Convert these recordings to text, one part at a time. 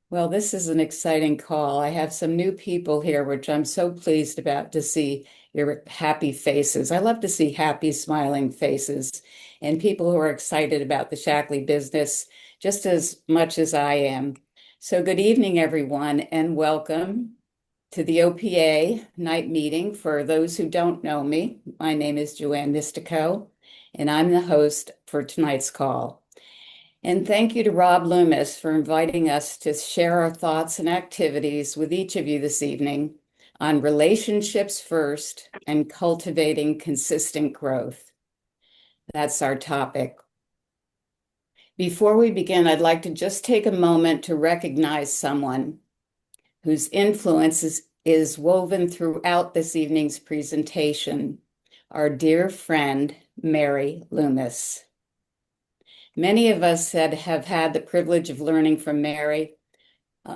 Well, this is an exciting call. I have some new people here, which I'm so pleased about to see your happy faces. I love to see happy, smiling faces and people who are excited about the Shackley business just as much as I am. So, good evening, everyone, and welcome to the OPA night meeting. For those who don't know me, my name is Joanne Mistico, and I'm the host for tonight's call. And thank you to Rob Loomis for inviting us to share our thoughts and activities with each of you this evening on relationships first and cultivating consistent growth. That's our topic. Before we begin, I'd like to just take a moment to recognize someone whose influence is woven throughout this evening's presentation, our dear friend, Mary Loomis. Many of us have had the privilege of learning from Mary.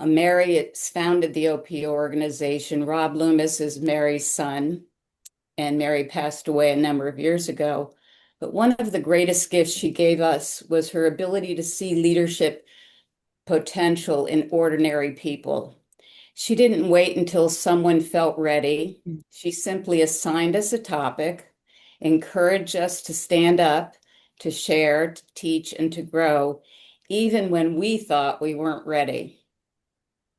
Mary founded the OPA organization. Rob Loomis is Mary's son, and Mary passed away a number of years ago. But one of the greatest gifts she gave us was her ability to see leadership potential in ordinary people. She didn't wait until someone felt ready. She simply assigned us a topic, encouraged us to stand up, to share, to teach, and to grow, even when we thought we weren't ready.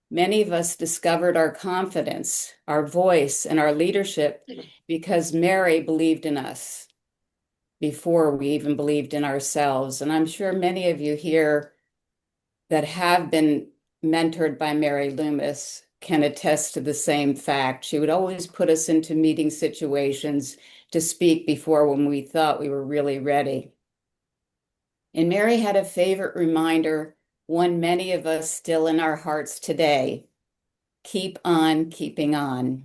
Many of us discovered our confidence, our voice, and our leadership because Mary believed in us before we even believed in ourselves. And I'm sure many of you here that have been mentored by Mary Loomis can attest to the same fact. She would always put us into meeting situations to speak before when we thought we were really ready. And Mary had a favorite reminder, one many of us still in our hearts today: keep on keeping on.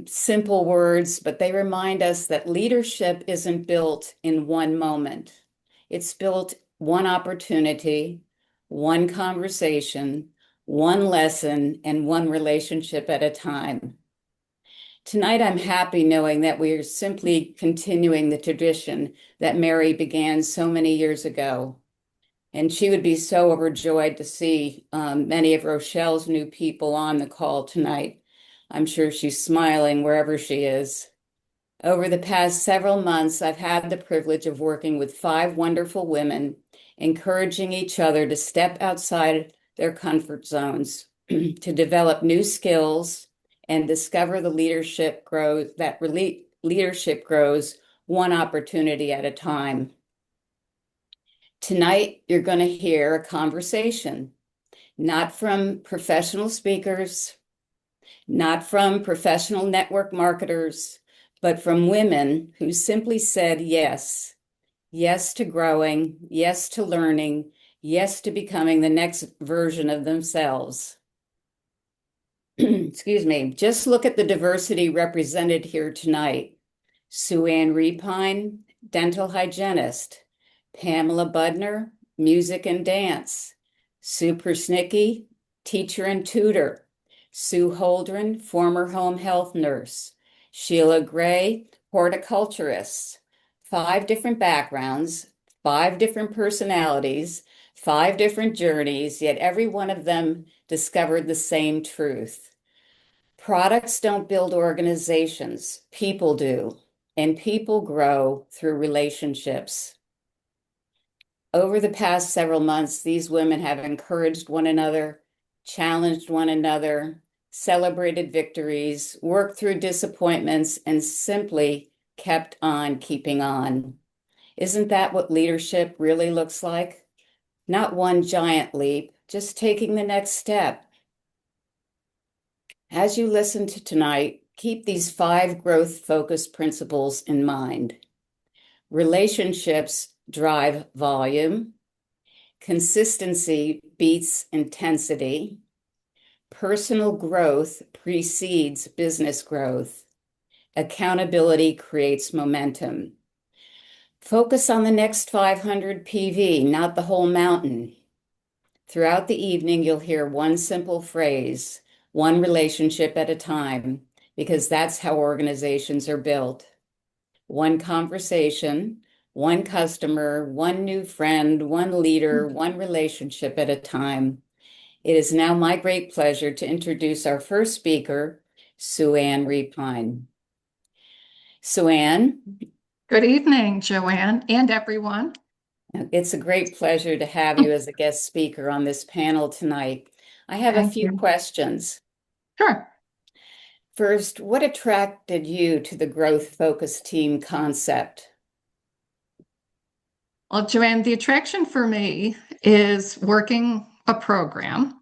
Simple words, but they remind us that leadership isn't built in one moment. It's built one opportunity, one conversation, one lesson, and one relationship at a time. Tonight, I'm happy knowing that we are simply continuing the tradition that Mary began so many years ago. And she would be so overjoyed to see many of Rochelle's new people on the call tonight. I'm sure she's smiling wherever she is. Over the past several months, I've had the privilege of working with 5 wonderful women, encouraging each other to step outside their comfort zones, to develop new skills, and discover the leadership grows one opportunity at a time. Tonight, you're going to hear a conversation, not from professional speakers, not from professional network marketers, but from women who simply said yes. Yes to growing, yes to learning, yes to becoming the next version of themselves. Excuse me. Just look at the diversity represented here tonight. Sue Ann Repine, dental hygienist. Pamela Budner, music and dance. Sue Persnicki, teacher and tutor. Sue Holdren, former home health nurse. Sheila Gray, horticulturist. 5 different backgrounds, 5 different personalities, 5 different journeys, yet every one of them discovered the same truth. Products don't build organizations, people do, and people grow through relationships. Over the past several months, these women have encouraged one another, challenged one another, celebrated victories, worked through disappointments, and simply kept on keeping on. Isn't that what leadership really looks like? Not one giant leap, just taking the next step. As you listen to tonight, keep these 5 growth-focused principles in mind. Relationships drive volume. Consistency beats intensity. Personal growth precedes business growth. Accountability creates momentum. Focus on the next 500 PV, not the whole mountain. Throughout the evening, you'll hear one simple phrase, one relationship at a time, because that's how organizations are built. One conversation, one customer, one new friend, one leader, one relationship at a time. It is now my great pleasure to introduce our first speaker, Sue Ann Repine. Sue Ann, Good evening, Joanne, and everyone. it's a great pleasure to have you as a guest speaker on this panel tonight. I have a Thank few you. questions. Sure. First, what attracted you to the growth focus team concept? Well, Joanne, the attraction for me is working a program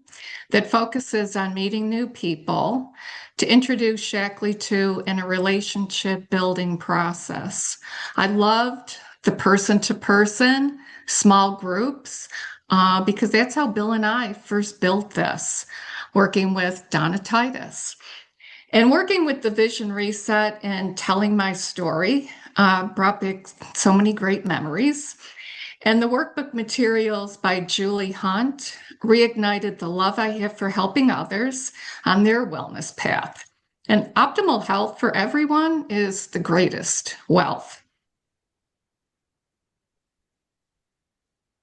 that focuses on meeting new people to introduce Shackley to in a relationship building process. I loved the person to person, small groups, because that's how Bill and I first built this, working with Donna Titus. And working with the Vision Reset and telling my story brought back so many great memories. And the workbook materials by Julie Hunt reignited the love I have for helping others on their wellness path. And optimal health for everyone is the greatest wealth.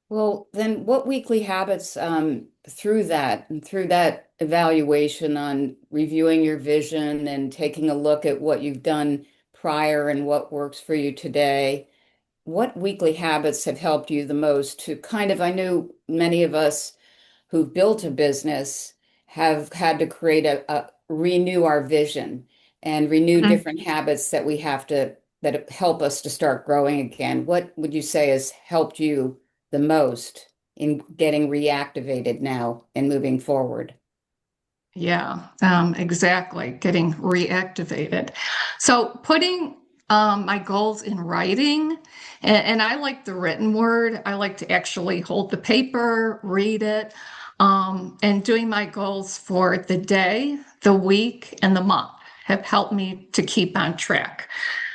Well, then what weekly habits through that and through that evaluation on reviewing your vision and taking a look at what you've done prior and what works for you today, what weekly habits have helped you the most to kind of, I know many of us who've built a business have had to create a renew our vision and renew Mhm. different habits that we have to that help us to start growing again. What would you say has helped you the most in getting reactivated now and moving forward? Yeah, exactly. Getting reactivated. So putting my goals in writing, and I like the written word. I like to actually hold the paper, read it, and doing my goals for the day, the week, and the month have helped me to keep on track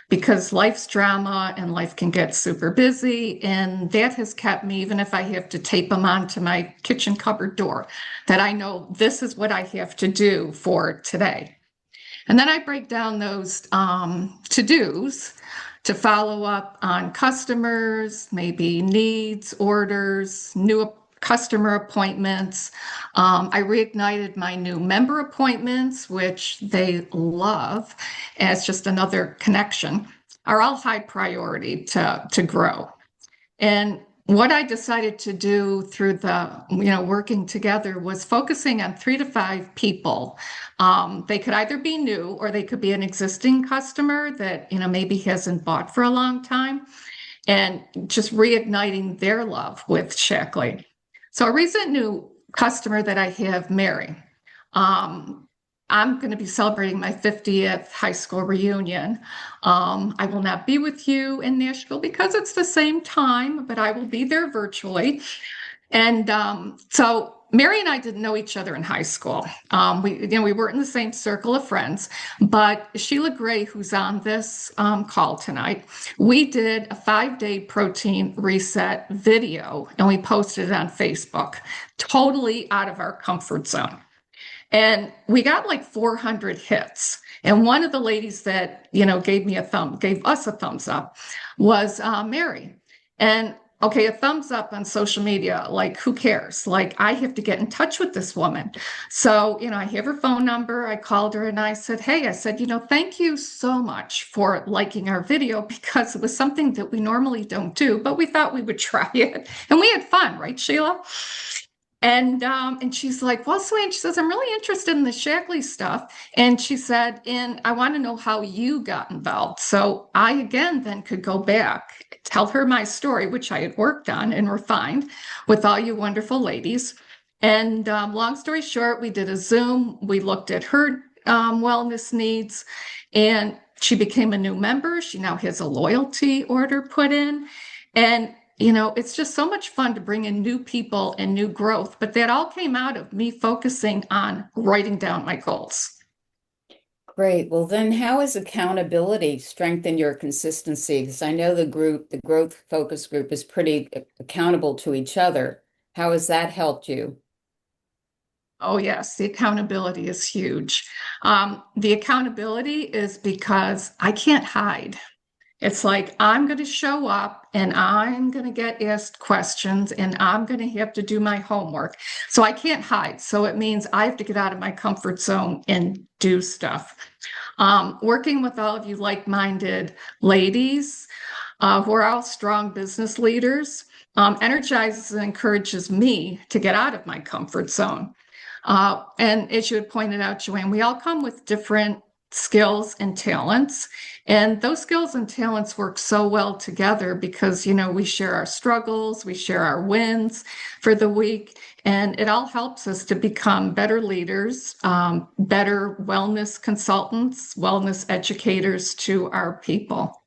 because life's drama and life can get super busy. And that has kept me, even if I have to tape them onto my kitchen cupboard door, that I know this is what I have to do for today. And then I break down those to dos to follow up on customers, maybe needs, orders, new customer appointments. I reignited my new member appointments, which they love as just another connection, are all high priority to grow. And what I decided to do through the, working together was focusing on 3 to 5 people. They could either be new or they could be an existing customer that, maybe hasn't bought for a long time and just reigniting their love with Shackley. So a recent new customer that I have, Mary, um, I'm going to be celebrating my 50th high school reunion. I will not be with you in Nashville because it's the same time, but I will be there virtually. And so Mary and I didn't know each other in high school. We weren't in the same circle of friends, but Sheila Gray, who's on this call tonight, we did a 5-day protein reset video and we posted it on Facebook, totally out of our comfort zone. And we got like 400 hits. And one of the ladies that, gave us a thumbs up was Mary. And okay, a thumbs up on social media, like who cares? Like I have to get in touch with this woman. So, I have her phone number. I called her and I said, hey, I said, thank you so much for liking our video because it was something that we normally don't do, but we thought we would try it. And we had fun, right, Sheila? And she's like, well, Swain, she says, I'm really interested in the Shackley stuff. And she said, and I want to know how you got involved. So I again then could go back, tell her my story, which I had worked on and refined with all you wonderful ladies. And long story short, we did a Zoom. We looked at her wellness needs, and she became a new member. She now has a loyalty order put in. And it's just so much fun to bring in new people and new growth. But that all came out of me focusing on writing down my goals. Great. Well, then how has accountability strengthened your consistency? Because I know the growth focus group is pretty accountable to each other. How has that helped you? Oh, yes, the accountability is huge. The accountability is because I can't hide. It's like I'm going to show up and I'm going to get asked questions and I'm going to have to do my homework. So I can't hide. So it means I have to get out of my comfort zone and do stuff. Working with all of you like-minded ladies who are all strong business leaders energizes and encourages me to get out of my comfort zone. And as you had pointed out, Joanne, we all come with different skills and talents. And those skills and talents work so well together because, we share our struggles, we share our wins for the week, and it all helps us to become better leaders, better wellness consultants, wellness educators to our people.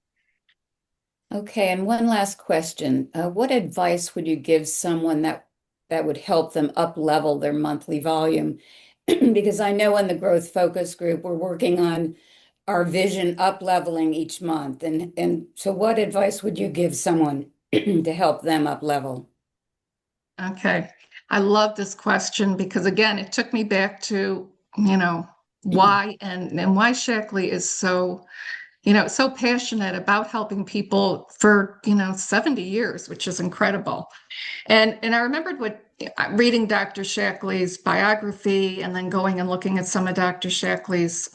Okay, and one last question. What advice would you give someone that would help them up level their monthly volume? Because I know in the growth focus group, we're working on our vision up leveling each month. And so what advice would you give someone to help them up level? Okay. I love this question because again, it took me back to, why and why Shackley is so passionate about helping people for, 70 years, which is incredible. And I remembered reading Dr. Shackley's biography and then going and looking at some of Dr. Shackley's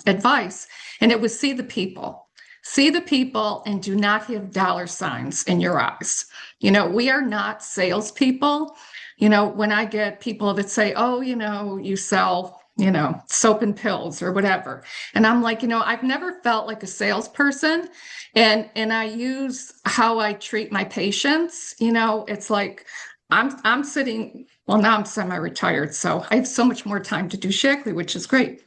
advice, and it was see the people. See the people and do not have dollar signs in your eyes. We are not salespeople. When I get people that say, oh, you sell, soap and pills or whatever. And I'm like, I've never felt like a salesperson. And I use how I treat my patients. It's like I'm sitting, well, now I'm semi-retired, so I have so much more time to do Shackley, which is great.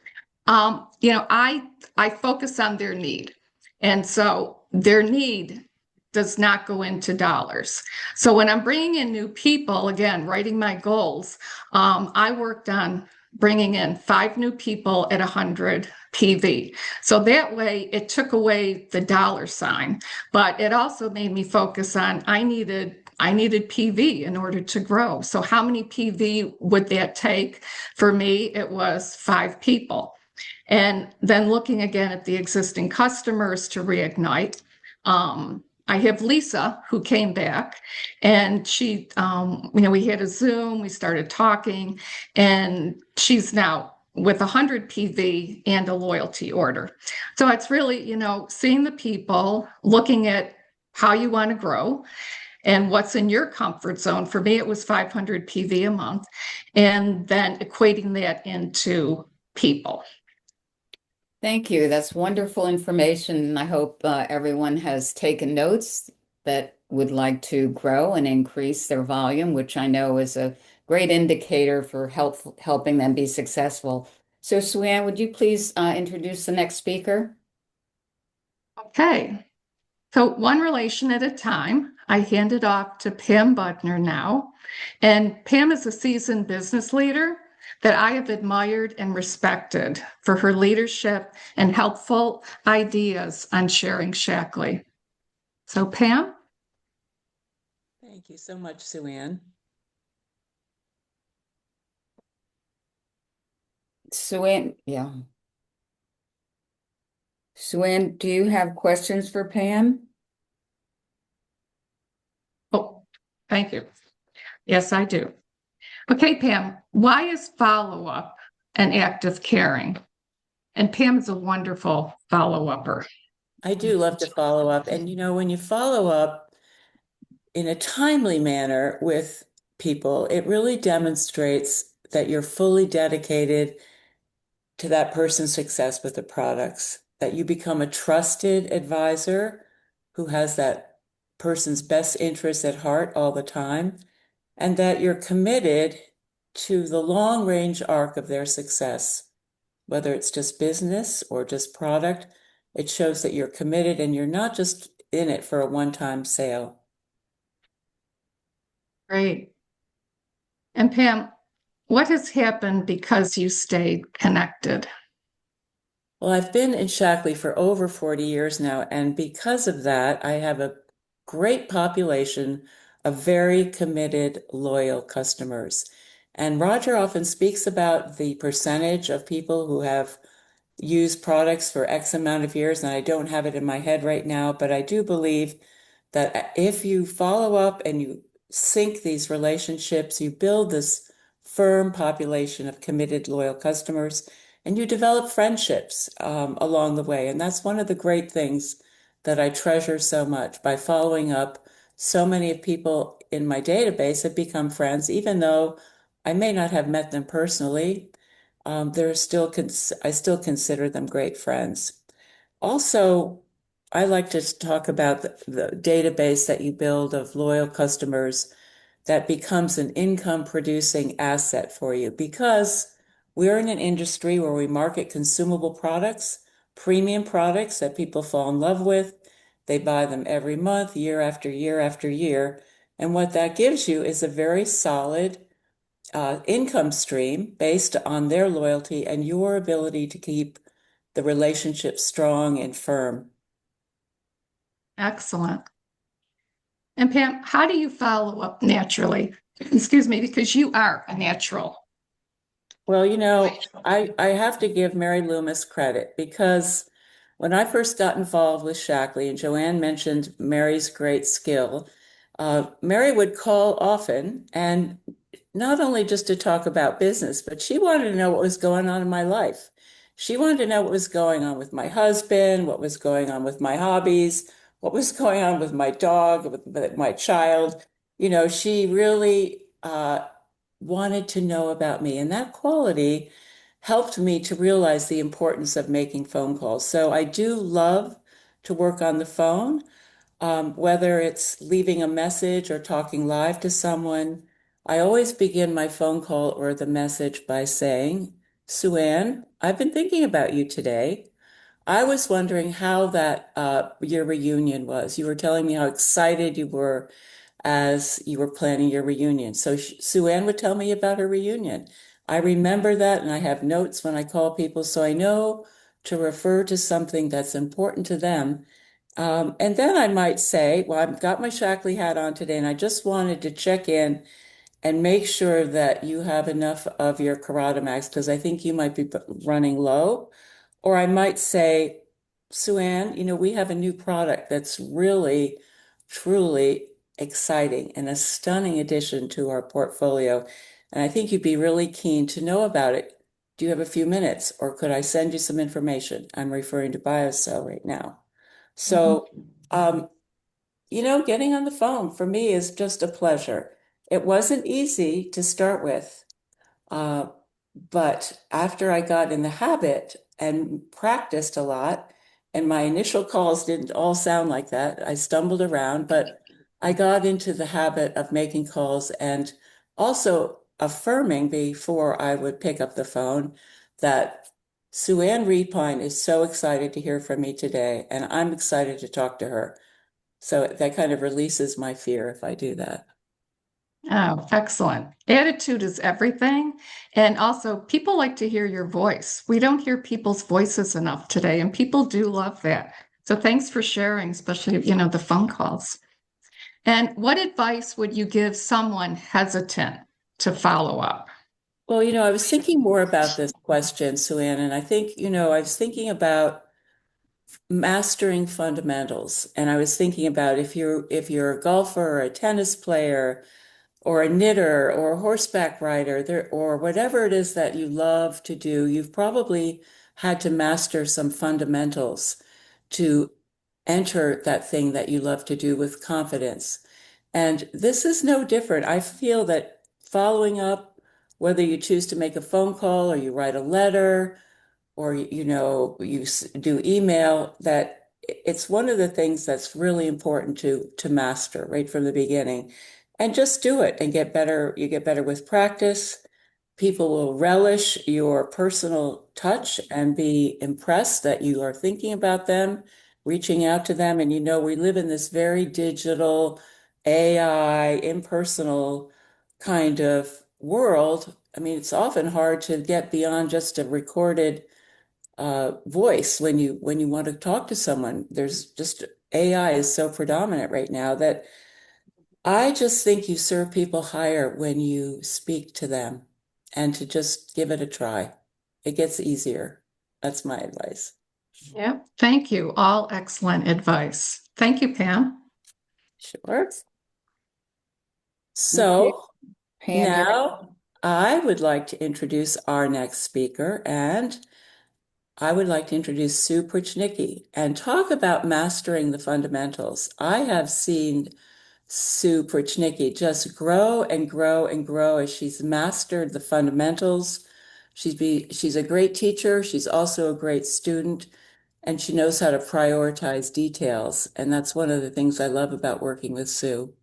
I focus on their need. And so their need does not go into dollars. So when I'm bringing in new people, again, writing my goals, I worked on bringing in 5 new people at 100 PV. So that way it took away the dollar sign, but it also made me focus on I needed PV in order to grow. So how many PV would that take? For me, it was 5 people. And then looking again at the existing customers to reignite. I have Lisa who came back and she, we had a Zoom, we started talking, and she's now with 100 PV and a loyalty order. So it's really, seeing the people, looking at how you want to grow and what's in your comfort zone. For me, it was 500 PV a month, and then equating that into people. Thank you. That's wonderful information. I hope everyone has taken notes that would like to grow and increase their volume, which I know is a great indicator for helping them be successful. So, Sue Ann, would you please introduce the next speaker? Okay. So one relation at a time, I hand it off to Pam Budner now. And Pam is a seasoned business leader that I have admired and respected for her leadership and helpful ideas on sharing Shackley. So Pam? Thank you so much, Sue Ann. Sue Ann, yeah. Sue Ann, do you have questions for Pam? Oh, thank you. Yes, I do. Okay, Pam, why is follow-up an act of caring? And Pam is a wonderful follow-upper. I do love to follow up. And when you follow up in a timely manner with people, it really demonstrates that you're fully dedicated to that person's success with the products, that you become a trusted advisor who has that person's best interests at heart all the time, and that you're committed to the long range arc of their success. Whether it's just business or just product, it shows that you're committed and you're not just in it for a one-time sale. Great. And Pam, what has happened because you stayed connected? Well, I've been in Shackley for over 40 years now, and because of that, I have a great population of very committed, loyal customers. And Roger often speaks about the percentage of people who have used products for X amount of years, and I don't have it in my head right now, but I do believe that if you follow up and you sync these relationships, you build this firm population of committed, loyal customers, and you develop friendships along the way. And that's one of the great things that I treasure so much. By following up, so many of people in my database have become friends, even though I may not have met them personally. I still consider them great friends. Also, I like to talk about the database that you build of loyal customers that becomes an income producing asset for you because we're in an industry where we market consumable products, premium products that people fall in love with. They buy them every month, year after year after year. And what that gives you is a very solid income stream based on their loyalty and your ability to keep the relationship strong and firm. Excellent. And Pam, how do you follow up naturally? Excuse me, because you are a natural. Well, I have to give Mary Loomis credit because when I first got involved with Shackley, and Joanne mentioned Mary's great skill, Mary would call often, and not only just to talk about business, but she wanted to know what was going on in my life. She wanted to know what was going on with my husband, what was going on with my hobbies, what was going on with my dog, with my child. She really wanted to know about me. And that quality helped me to realize the importance of making phone calls. So I do love to work on the phone, whether it's leaving a message or talking live to someone. I always begin my phone call or the message by saying, Sue Ann, I've been thinking about you today. I was wondering how that your reunion was. You were telling me how excited you were as you were planning your reunion. So Sue Ann would tell me about her reunion. I remember that, and I have notes when I call people, so I know to refer to something that's important to them. And then I might say, well, I've got my Shackley hat on today, and I just wanted to check in and make sure that you have enough of your Carotamax because I think you might be running low. Or I might say, Sue Ann, we have a new product that's really, truly exciting and a stunning addition to our portfolio. And I think you'd be really keen to know about it. Do you have a few minutes, or could I send you some information? I'm referring to BioCell right now. Mhm. So, getting on the phone for me is just a pleasure. It wasn't easy to start with. Uh, but after I got in the habit and practiced a lot, and my initial calls didn't all sound like that, I stumbled around, but I got into the habit of making calls and also affirming before I would pick up the phone that Sue Ann Repine is so excited to hear from me today, and I'm excited to talk to her. So that kind of releases my fear if I do that. Oh, excellent. Attitude is everything. And also, people like to hear your voice. We don't hear people's voices enough today, and people do love that. So thanks for sharing, especially, the phone calls. And what advice would you give someone hesitant to follow up? Well, I was thinking more about this question, Sue Ann, and I think, I was thinking about mastering fundamentals. And I was thinking about if you're a golfer or a tennis player or a knitter or a horseback rider there, or whatever it is that you love to do, you've probably had to master some fundamentals to enter that thing that you love to do with confidence. And this is no different. I feel that following up, whether you choose to make a phone call or you write a letter or you do email, that it's one of the things that's really important to master right from the beginning, and just do it and get better. You get better with practice. People will relish your personal touch and be impressed that you are thinking about them, reaching out to them. And we live in this very digital, AI, impersonal kind of world. I mean, it's often hard to get beyond just a recorded voice when you want to talk to someone. There's just AI is so predominant right now that I just think you serve people higher when you speak to them and to just give it a try. It gets easier. That's my advice. Yep. Thank you. All excellent advice. Thank you, Pam. Sure. Okay, So Pam, you're now I would like to introduce our next speaker, and I would like to introduce Sue Pruchnicki and talk about mastering the fundamentals. I have seen Sue Pruchnicki just grow and grow and grow as she's mastered the fundamentals. She's a great teacher. She's also a great student, and she knows how to prioritize details. And that's one of the things I love about working with Sue.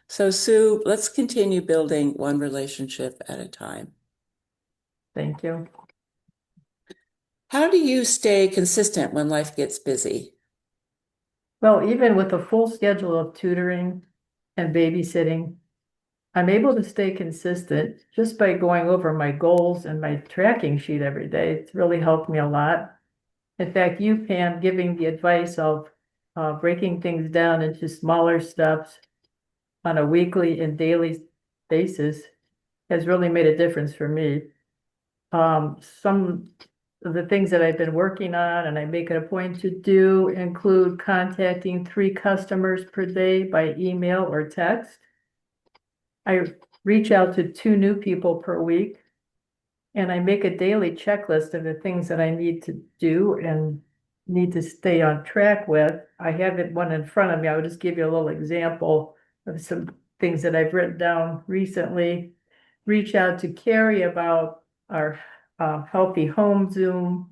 So, Sue, let's continue building one relationship at a time. Thank you. How do you stay consistent when life gets busy? Well, even with a full schedule of tutoring and babysitting, I'm able to stay consistent just by going over my goals and my tracking sheet every day. It's really helped me a lot. In fact, you, Pam, giving the advice of breaking things down into smaller steps on a weekly and daily basis has really made a difference for me. Some of the things that I've been working on and I make it a point to do include contacting 3 customers per day by email or text. I reach out to 2 new people per week. And I make a daily checklist of the things that I need to do and need to stay on track with. I have it one in front of me. I will just give you a little example of some things that I've written down recently. Reach out to Carrie about our Healthy Home Zoom.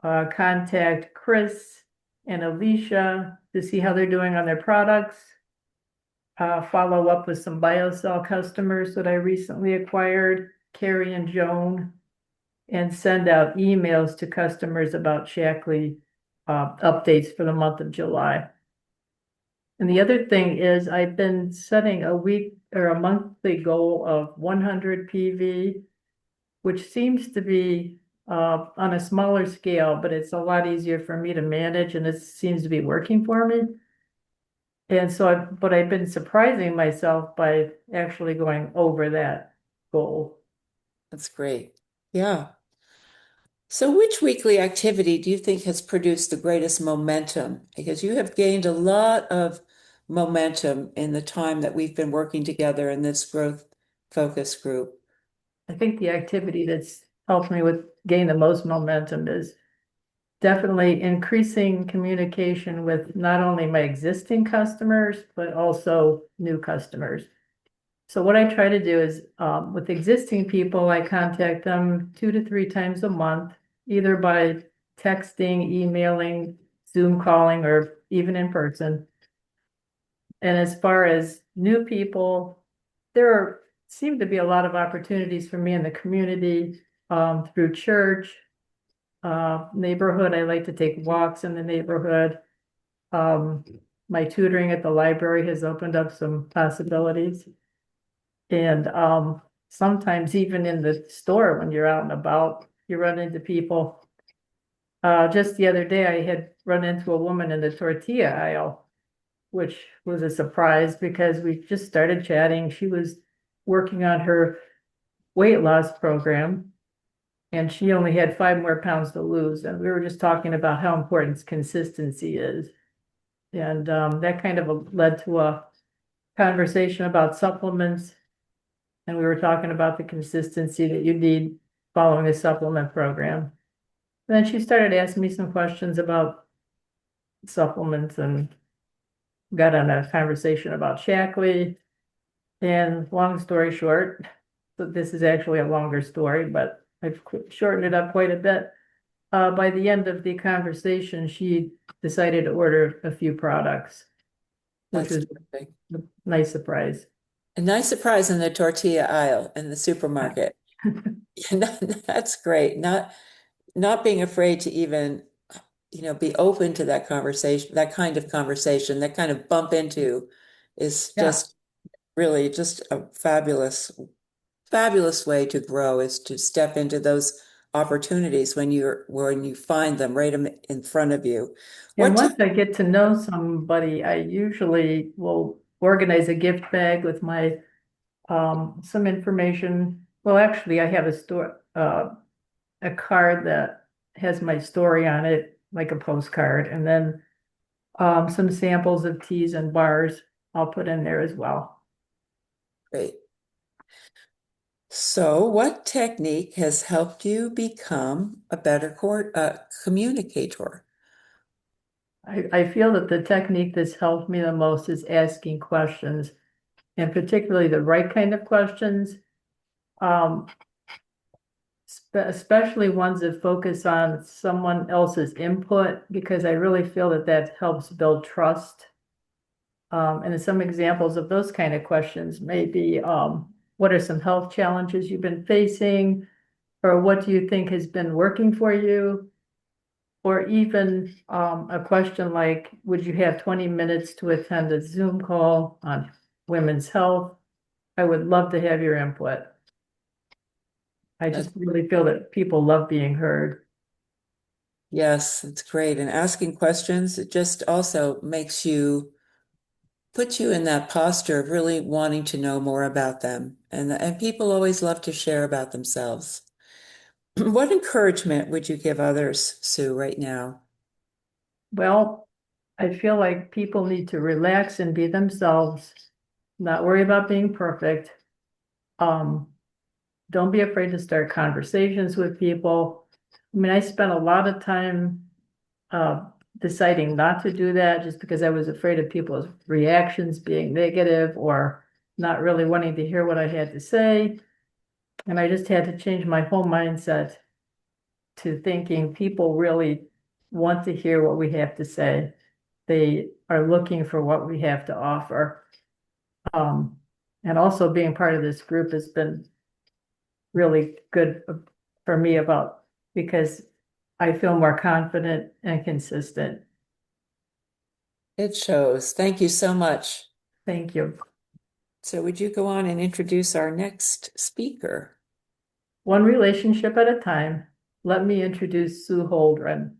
Contact Chris and Alicia to see how they're doing on their products. Follow up with some BioCell customers that I recently acquired, Carrie and Joan, and send out emails to customers about Shackley updates for the month of July. And the other thing is I've been setting a week or a monthly goal of 100 PV, which seems to be on a smaller scale, but it's a lot easier for me to manage and it seems to be working for me. And so but I've been surprising myself by actually going over that goal. That's great. Yeah. So, which weekly activity do you think has produced the greatest momentum? Because you have gained a lot of momentum in the time that we've been working together in this growth focus group. I think the activity that's helped me with gain the most momentum is definitely increasing communication with not only my existing customers, but also new customers. So what I try to do is with existing people, I contact them 2 to 3 times a month, either by texting, emailing, Zoom calling, or even in person. And as far as new people, there seem to be a lot of opportunities for me in the community through church, neighborhood. I like to take walks in the neighborhood. Um, my tutoring at the library has opened up some possibilities. And sometimes even in the store, when you're out and about, you run into people. Just the other day, I had run into a woman in the tortilla aisle, which was a surprise because we just started chatting. She was working on her weight loss program and she only had 5 more pounds to lose. And we were just talking about how important consistency is. And that kind of led to a conversation about supplements. And we were talking about the consistency that you need following a supplement program. And then she started asking me some questions about supplements and got on a conversation about Shackley. And long story short, so this is actually a longer story, but I've shortened it up quite a bit. By the end of the conversation, she decided to order a few products, which That's was terrific. a nice surprise. A nice surprise in the tortilla aisle in the supermarket. That's great. Not being afraid to even, be open to that conversation, that kind of bump into is Yeah. just really just a fabulous way to grow is to step into those opportunities when you find them right in front of you. And What once I get to know somebody, I usually will organize a gift bag with my some information. Well, actually, I have a card that has my story on it, like a postcard, and then some samples of teas and bars I'll put in there as well. Great. So, what technique has helped you become a better communicator? I feel that the technique that's helped me the most is asking questions, and particularly the right kind of questions. Um, especially ones that focus on someone else's input, because I really feel that that helps build trust. And some examples of those kind of questions may be, what are some health challenges you've been facing? Or what do you think has been working for you? Or even a question like, would you have 20 minutes to attend a Zoom call on women's health? I would love to have your input. I just really feel that people love being heard. Yes, it's great. And asking questions, it just also puts you in that posture of really wanting to know more about them. And people always love to share about themselves. What encouragement would you give others, Sue, right now? Well, I feel like people need to relax and be themselves, not worry about being perfect. Um, don't be afraid to start conversations with people. I mean, I spent a lot of time uh, deciding not to do that just because I was afraid of people's reactions being negative or not really wanting to hear what I had to say. And I just had to change my whole mindset to thinking people really want to hear what we have to say. They are looking for what we have to offer. Um, and also being part of this group has been really good for me about because I feel more confident and consistent. It shows. Thank you so much. Thank you. So, would you go on and introduce our next speaker? One relationship at a time, let me introduce Sue Holdren.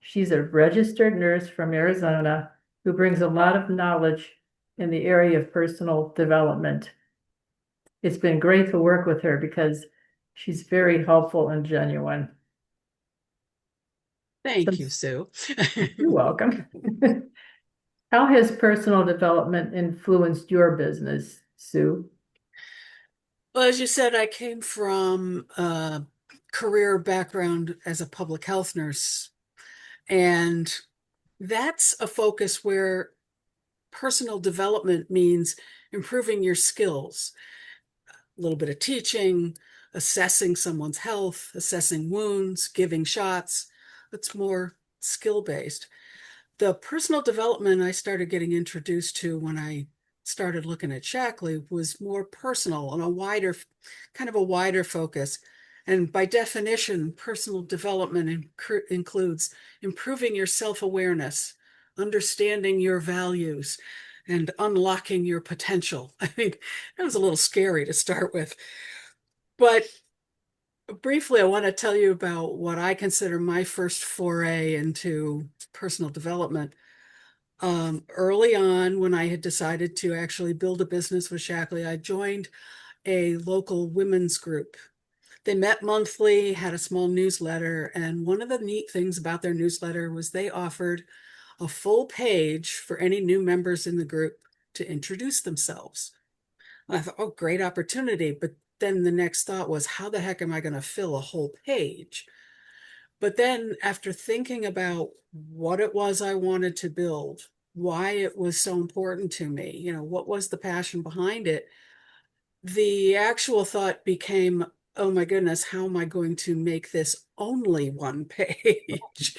She's a registered nurse from Arizona who brings a lot of knowledge in the area of personal development. It's been great to work with her because she's very helpful and genuine. Thank you, Sue. You're welcome. How has personal development influenced your business, Sue? Well, as you said, I came from a career background as a public health nurse, and that's a focus where personal development means improving your skills, a little bit of teaching, assessing someone's health, assessing wounds, giving shots. It's more skill-based. The personal development I started getting introduced to when I started looking at Shackley was more personal and kind of a wider focus. And by definition, personal development includes improving your self-awareness, understanding your values, and unlocking your potential. I mean, that was a little scary to start with. But briefly, I want to tell you about what I consider my first foray into personal development. Early on, when I had decided to actually build a business with Shackley, I joined a local women's group. They met monthly, had a small newsletter, and one of the neat things about their newsletter was they offered a full page for any new members in the group to introduce themselves. And I thought, oh, great opportunity. But then the next thought was, how the heck am I going to fill a whole page? But then after thinking about what it was I wanted to build, why it was so important to me, what was the passion behind it, the actual thought became, oh my goodness, how am I going to make this only one page?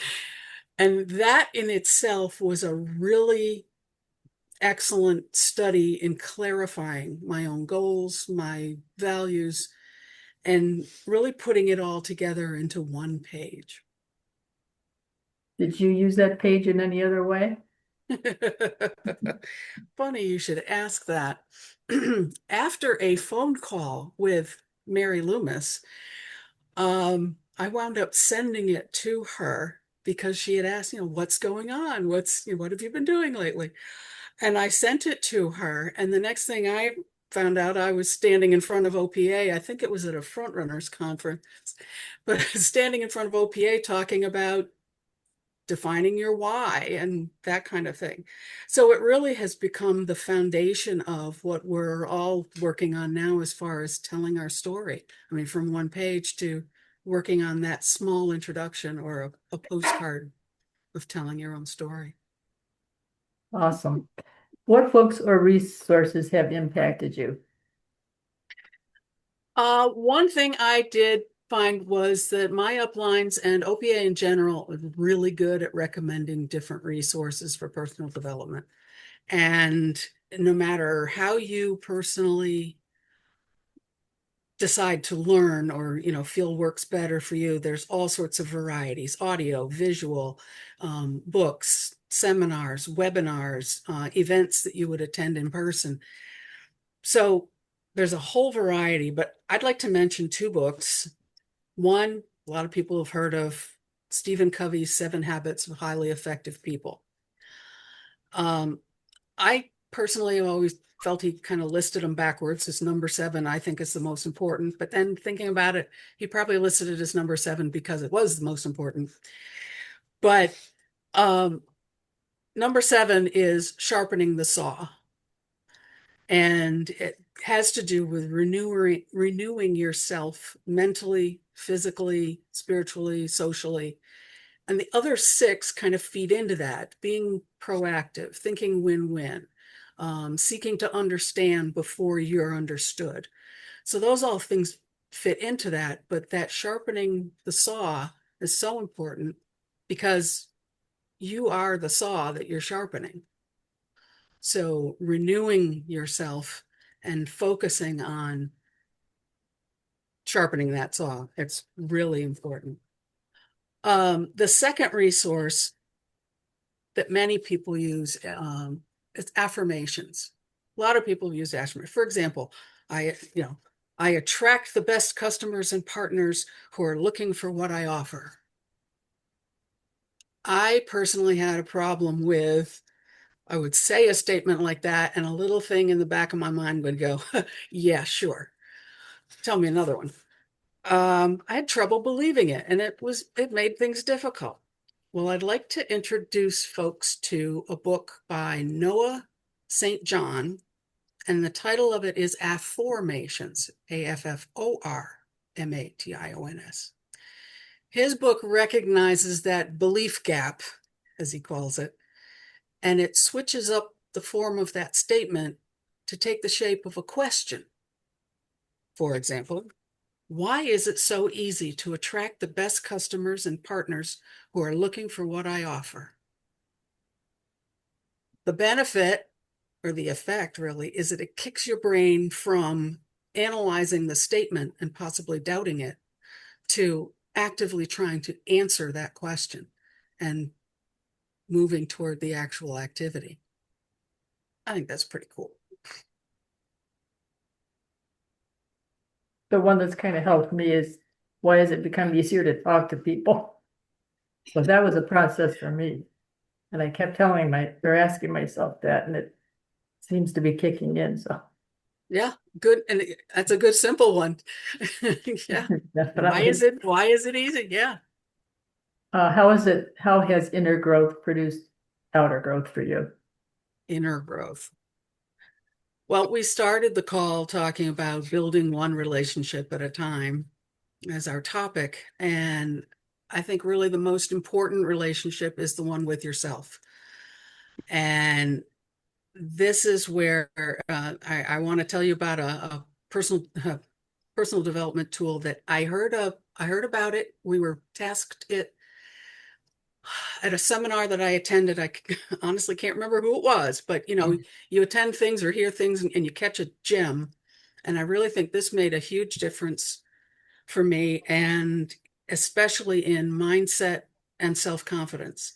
And that in itself was a really excellent study in clarifying my own goals, my values, and really putting it all together into one page. Did you use that page in any other way? Funny you should ask that. After a phone call with Mary Loomis, I wound up sending it to her because she had asked, what's going on? What have you been doing lately? And I sent it to her. And the next thing I found out I was standing in front of OPA. I think it was at a frontrunners conference, but standing in front of OPA talking about defining your why and that kind of thing. So it really has become the foundation of what we're all working on now as far as telling our story. I mean, from one page to working on that small introduction or a postcard of telling your own story. Awesome. What books or resources have impacted you? One thing I did find was that my uplines and OPA in general are really good at recommending different resources for personal development. And no matter how you personally decide to learn or feel works better for you, there's all sorts of varieties: audio, visual, books, seminars, webinars, events that you would attend in person. So there's a whole variety, but I'd like to mention two books. One, a lot of people have heard of Stephen Covey's 7 Habits of Highly Effective People. I personally have always felt he kind of listed them backwards. As number 7, I think, is the most important. But then thinking about it, he probably listed it as number 7 because it was the most important. But number 7 is Sharpening the Saw. And it has to do with renewing yourself mentally, physically, spiritually, socially. And the other 6 kind of feed into that: being proactive, thinking win-win, seeking to understand before you're understood. So those all things fit into that, but that sharpening the saw is so important because you are the saw that you're sharpening. So renewing yourself and focusing on sharpening that saw, it's really important. The second resource that many people use is affirmations. A lot of people use affirmations. For example, I attract the best customers and partners who are looking for what I offer. I personally had a problem with, I would say a statement like that, and a little thing in the back of my mind would go, yeah, sure. Tell me another one. I had trouble believing it, and it made things difficult. Well, I'd like to introduce folks to a book by Noah St. John, and the title of it is Afformations, Afformations. His book recognizes that belief gap, as he calls it, and it switches up the form of that statement to take the shape of a question. For example, why is it so easy to attract the best customers and partners who are looking for what I offer? The benefit, or the effect really, is that it kicks your brain from analyzing the statement and possibly doubting it to actively trying to answer that question and moving toward the actual activity. I think that's pretty cool. The one that's kind of helped me is, why has it become easier to talk to people? So that was a process for me. And I kept asking myself that, and it seems to be kicking in, so. Yeah, good. And that's a good, simple one. Yeah. Why is it easy? Yeah. How has inner growth produced outer growth for you? Inner growth. Well, we started the call talking about building one relationship at a time as our topic. And I think really the most important relationship is the one with yourself. And this is where I want to tell you about a personal development tool that I heard about it. We were tasked it at a seminar that I attended. I honestly can't remember who it was, but you attend things or hear things and you catch a gem. And I really think this made a huge difference for me, and especially in mindset and self-confidence.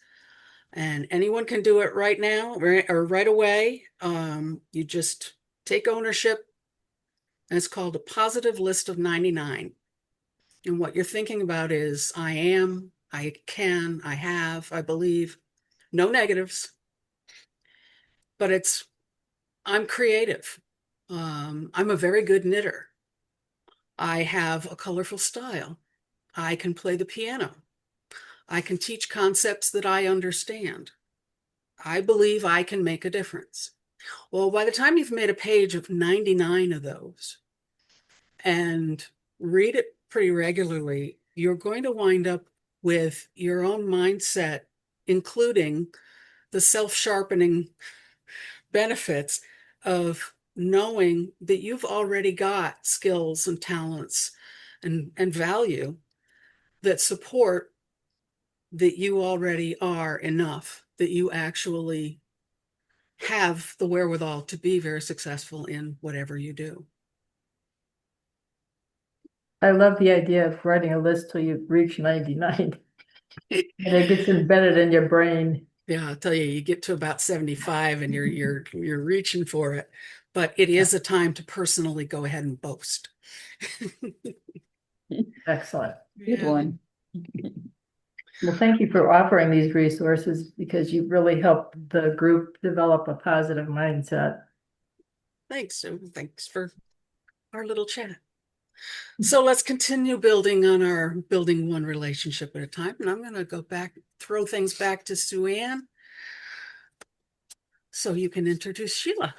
And anyone can do it right now or right away. You just take ownership, and it's called a positive list of 99. And what you're thinking about is, I am, I can, I have, I believe. No negatives. But I'm creative. I'm a very good knitter. I have a colorful style. I can play the piano. I can teach concepts that I understand. I believe I can make a difference. Well, by the time you've made a page of 99 of those and read it pretty regularly, you're going to wind up with your own mindset, including the self-sharpening benefits of knowing that you've already got skills and talents and value that support that you already are enough, that you actually have the wherewithal to be very successful in whatever you do. I love the idea of writing a list till you reach 99. And it gets embedded in your brain. Yeah, I'll tell you, you get to about 75 and you're reaching for it, but it is a time to personally go ahead and boast. Excellent. Good Yeah. one. Well, thank you for offering these resources because you really helped the group develop a positive mindset. Thanks. So thanks for our little chat. So let's continue building on our building one relationship at a time. And I'm going to go back, throw things back to Sue Ann so you can introduce Sheila.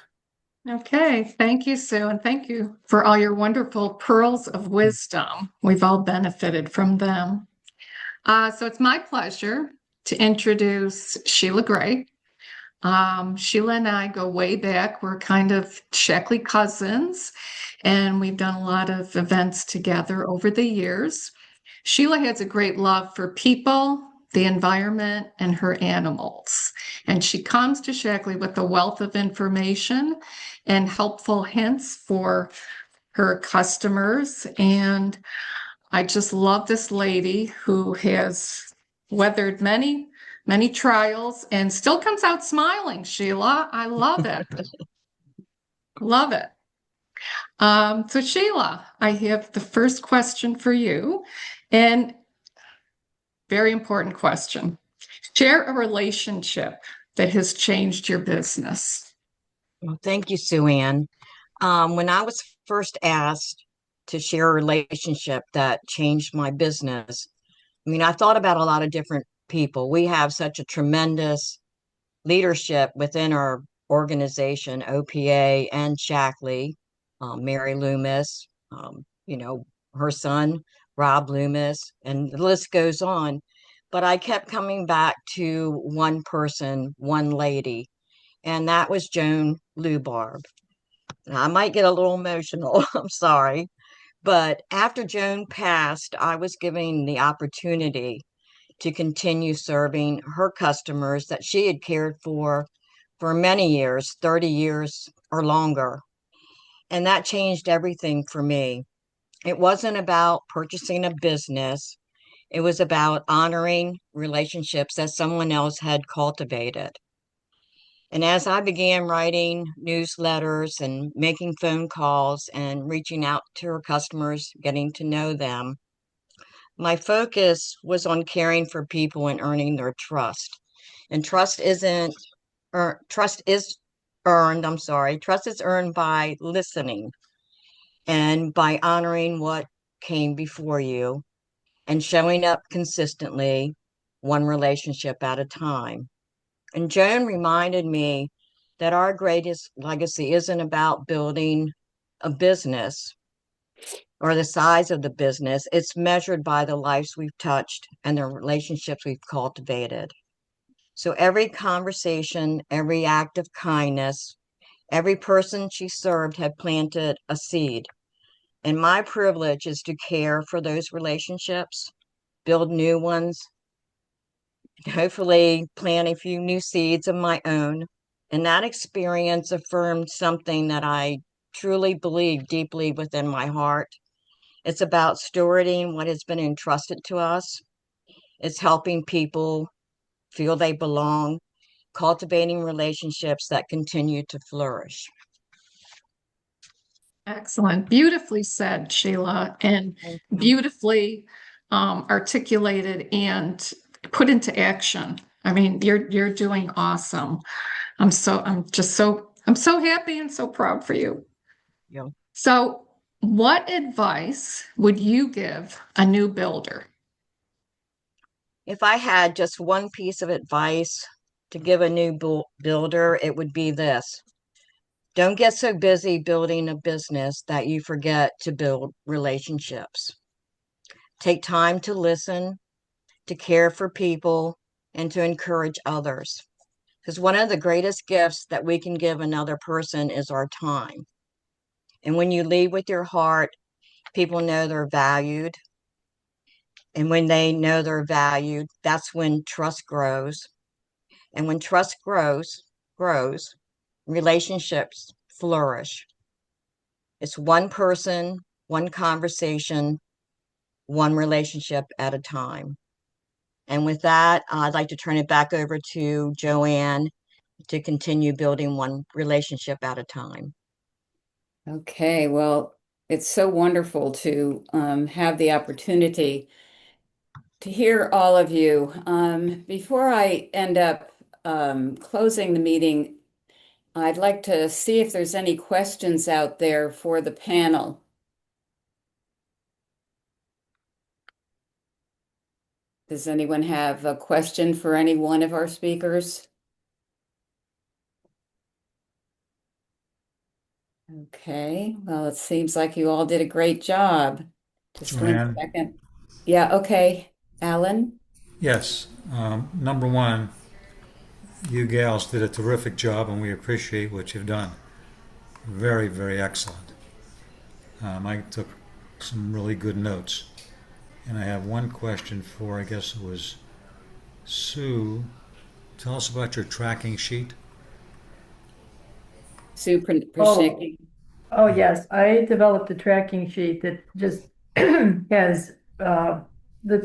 Okay, thank you, Sue, and thank you for all your wonderful pearls of wisdom. We've all benefited from them. So it's my pleasure to introduce Sheila Gray. Sheila and I go way back. We're kind of Shackley cousins, and we've done a lot of events together over the years. Sheila has a great love for people, the environment, and her animals. And she comes to Shackley with a wealth of information and helpful hints for her customers. And I just love this lady who has weathered many, many trials and still comes out smiling, Sheila. I love it. Love it. So Sheila, I have the first question for you, and very important question. Share a relationship that has changed your business. Well, thank you, Sue Ann. When I was first asked to share a relationship that changed my business, I mean, I thought about a lot of different people. We have such a tremendous leadership within our organization, OPA and Shackley, Mary Loomis, her son, Rob Loomis, and the list goes on. But I kept coming back to one person, one lady, and that was Joan Lubarb. I might get a little emotional, I'm sorry. But after Joan passed, I was given the opportunity to continue serving her customers that she had cared for many years, 30 years or longer. And that changed everything for me. It wasn't about purchasing a business. It was about honoring relationships that someone else had cultivated. And as I began writing newsletters and making phone calls and reaching out to her customers, getting to know them, my focus was on caring for people and earning their trust. And trust is earned, I'm sorry, trust is earned by listening and by honoring what came before you and showing up consistently, one relationship at a time. And Joan reminded me that our greatest legacy isn't about building a business or the size of the business. It's measured by the lives we've touched and the relationships we've cultivated. So every conversation, every act of kindness, every person she served had planted a seed. And my privilege is to care for those relationships, build new ones, hopefully plant a few new seeds of my own. And that experience affirmed something that I truly believe deeply within my heart. It's about stewarding what has been entrusted to us. It's helping people feel they belong, cultivating relationships that continue to flourish. Excellent. Beautifully said, Sheila, and beautifully articulated and put into action. I mean, you're doing awesome. I'm so happy and so proud for you. you. So, what advice would you give a new builder? If I had just one piece of advice to give a new builder, it would be this. Don't get so busy building a business that you forget to build relationships. Take time to listen, to care for people, and to encourage others. Because one of the greatest gifts that we can give another person is our time. And when you lead with your heart, people know they're valued. And when they know they're valued, that's when trust grows. And when trust grows, relationships flourish. It's one person, one conversation, one relationship at a time. And with that, I'd like to turn it back over to Joanne to continue building one relationship at a time. Okay, well, it's so wonderful to have the opportunity to hear all of you. Before I end up closing the meeting, I'd like to see if there's any questions out there for the panel. Does anyone have a question for any one of our speakers? Okay, well, it seems like you all did a great job. Just one Joanne? second. Yeah, okay. Alan? Yes. Number one, you gals did a terrific job, and we appreciate what you've done. Very, very excellent. I took some really good notes. And I have one question for, I guess it was Sue. Tell us about your tracking sheet. Sue Oh, Prashnicki? oh yes, I developed a tracking sheet that just has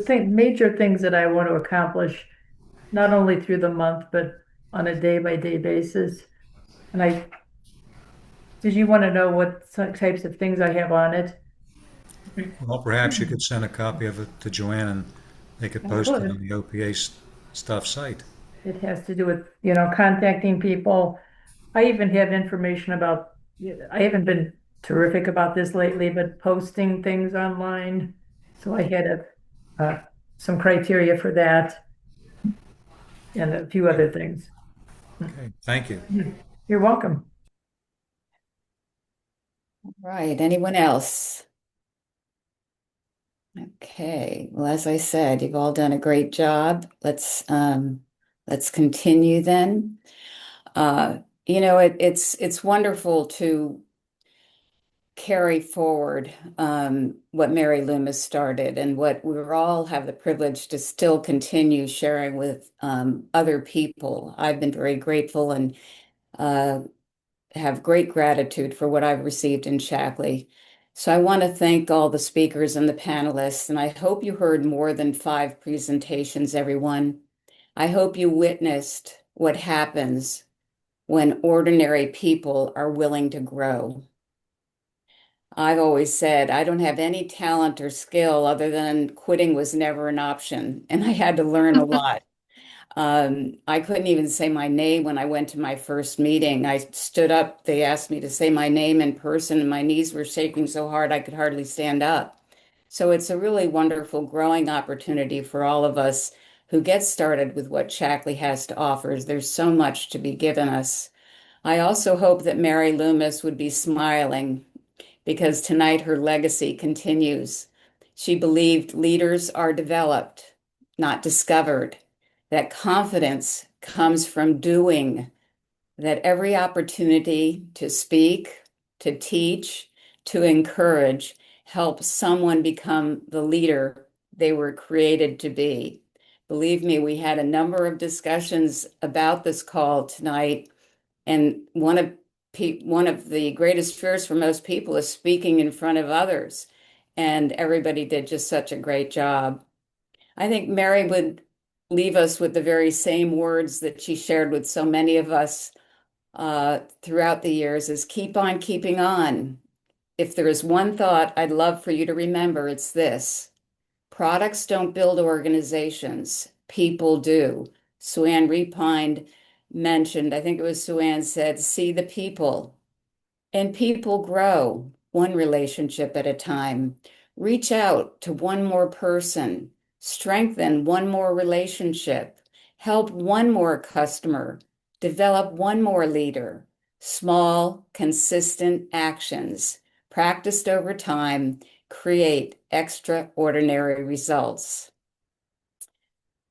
major things that I want to accomplish, not only through the month, but on a day-by-day basis. And did you want to know what types of things I have on it? Well, perhaps you could send a copy of it to Joanne and they could I post it on would. the OPA stuff site. It has to do with, contacting people. I even have information about, I haven't been terrific about this lately, but posting things online. So I had some criteria for that and a few other things. Okay, thank you. You're welcome. Right, anyone else? Okay, well, as I said, you've all done a great job. Let's continue then. It's wonderful to carry forward what Mary Loomis started and what we all have the privilege to still continue sharing with other people. I've been very grateful and uh, have great gratitude for what I've received in Shackley. So I want to thank all the speakers and the panelists, and I hope you heard more than 5 presentations, everyone. I hope you witnessed what happens when ordinary people are willing to grow. I've always said I don't have any talent or skill other than quitting was never an option, and I had to learn a lot. I couldn't even say my name when I went to my first meeting. I stood up, they asked me to say my name in person, and my knees were shaking so hard I could hardly stand up. So it's a really wonderful growing opportunity for all of us who get started with what Shackley has to offer. There's so much to be given us. I also hope that Mary Loomis would be smiling because tonight her legacy continues. She believed leaders are developed, not discovered, that confidence comes from doing, that every opportunity to speak, to teach, to encourage helps someone become the leader they were created to be. Believe me, we had a number of discussions about this call tonight, and one of the greatest fears for most people is speaking in front of others. And everybody did just such a great job. I think Mary would leave us with the very same words that she shared with so many of us throughout the years is keep on keeping on. If there is one thought I'd love for you to remember, it's this. Products don't build organizations, people do. Sue Ann Repine mentioned, I think it was Sue Ann said, see the people. And people grow one relationship at a time. Reach out to one more person, strengthen one more relationship, help one more customer, develop one more leader. Small, consistent actions practiced over time create extraordinary results.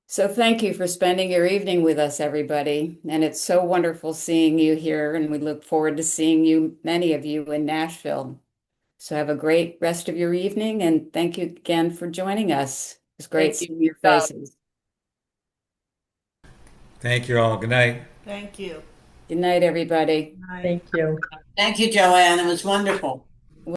So thank you for spending your evening with us, everybody. And it's so wonderful seeing you here, and we look forward to seeing you, many of you, in Nashville. So have a great rest of your evening, and thank you again for joining us. It's great Thank you. seeing your faces. Thank you all. Good night. Thank you. Good night, everybody. Thank you. Thank you, Joanne. It was wonderful.